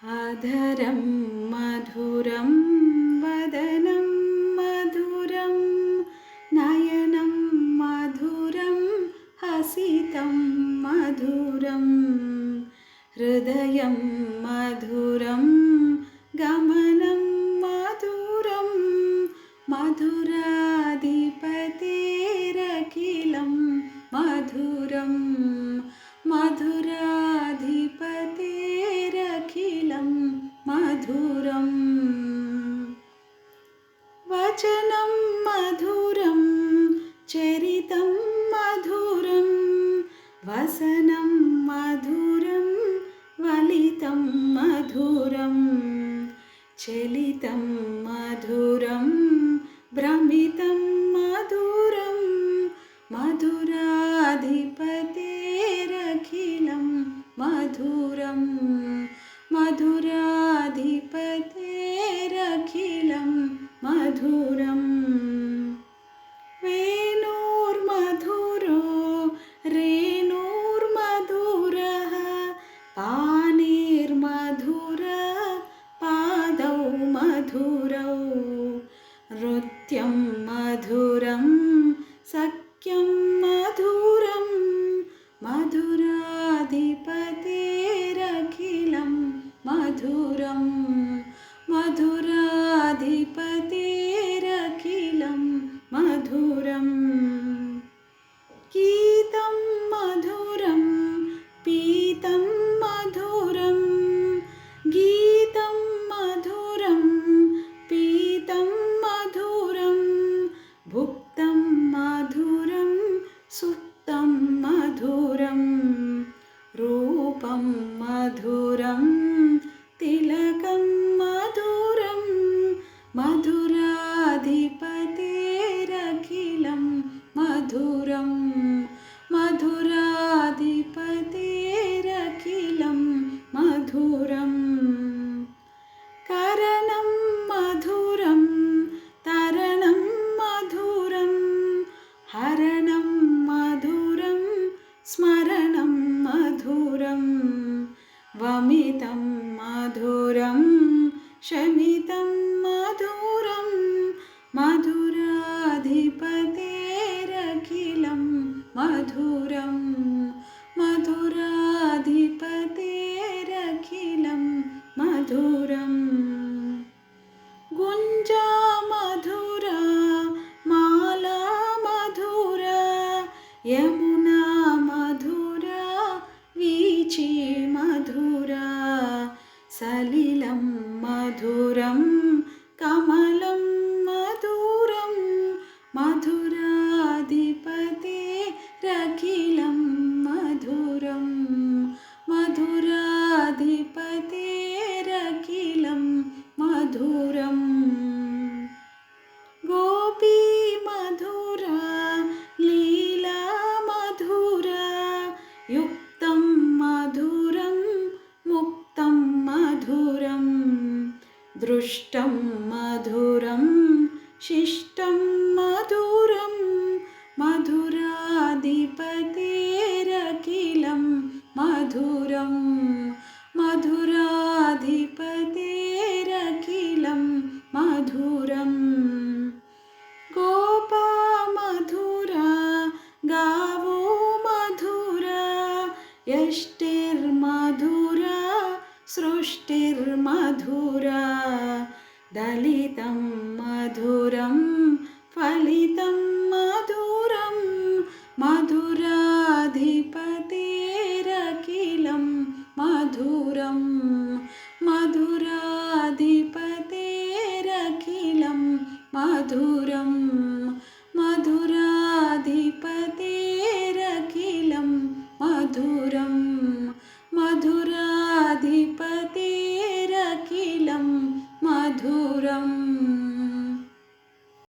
आधरं मधुरं वदनं मधुरं नयनं मधुरं हसितं मधुरं हृदयं मधुरं गमनं मधुरं मधुराधिपतेरखिलं मधुरं मधुराधिपतेरखिलं मधुरम् वचनं मधुरं चरितं मधुरं वसनं मधुरं वलितं मधुरं चलितं मधुरं भ्रमितं मधुरं मधुराधिपतेरखिलं मधुरं मधुराधिपतेरखिलं मधुरम् वेणुर्मधुरो रेणुर्मधुरः पाणिर्मधुरः पादौ मधुरौ नृत्यं मधुरं सख्यं मधुरं मधुराधिपतेरखिलं मधुरं मधुराधिपतेरखिलं मधुरम् गीतं मधुरं पीतं मधुरं गीतं मधुरं पीतं मधुरं भुक्तं मधुरं सुप्तं मधुरं रूपं मधुरं तिलकं मधुरं मधुराधिपतेरखिलं मधुरं मधुराधिपतेरखिलं मधुरम् करणं मधुरं तरणं मधुरं हरणं मधुरं स्मरणं मधुरं वमितं मधुरं शमितं मधुरं मधुराधिपतेरखिलं मधुरं मधुराधिपतेरखिलं मधुरम् गुञ्जा मधुरा माला मधुरा यमुना मधुरा वीची मधुरा सलिलं मधुरं कमलं मधुरं मधुराधिपतेरखिलं मधुरं मधुराधिपतेरखिलं मधुरम् गोपी मधुरा लीला मधुरा युक्तं मधुरं मुक्तं मधुरं दृष्टं मधुरं शिष्टं मधुरं मधुराधिपतेरखिलं मधुरं मधुराधिपतेरखिलं मधुरम् गोपा मधुरा गावो मधुरा यष्टिर्मधुरा सृष्टिर्मधुरा दलितं मधुरं फलितं मधुरं मधुराधिपतेरखिलं मधुरं मधुराधिपतेरखिलं मधुरं मधुराधिपतेरखिलं मधुरम्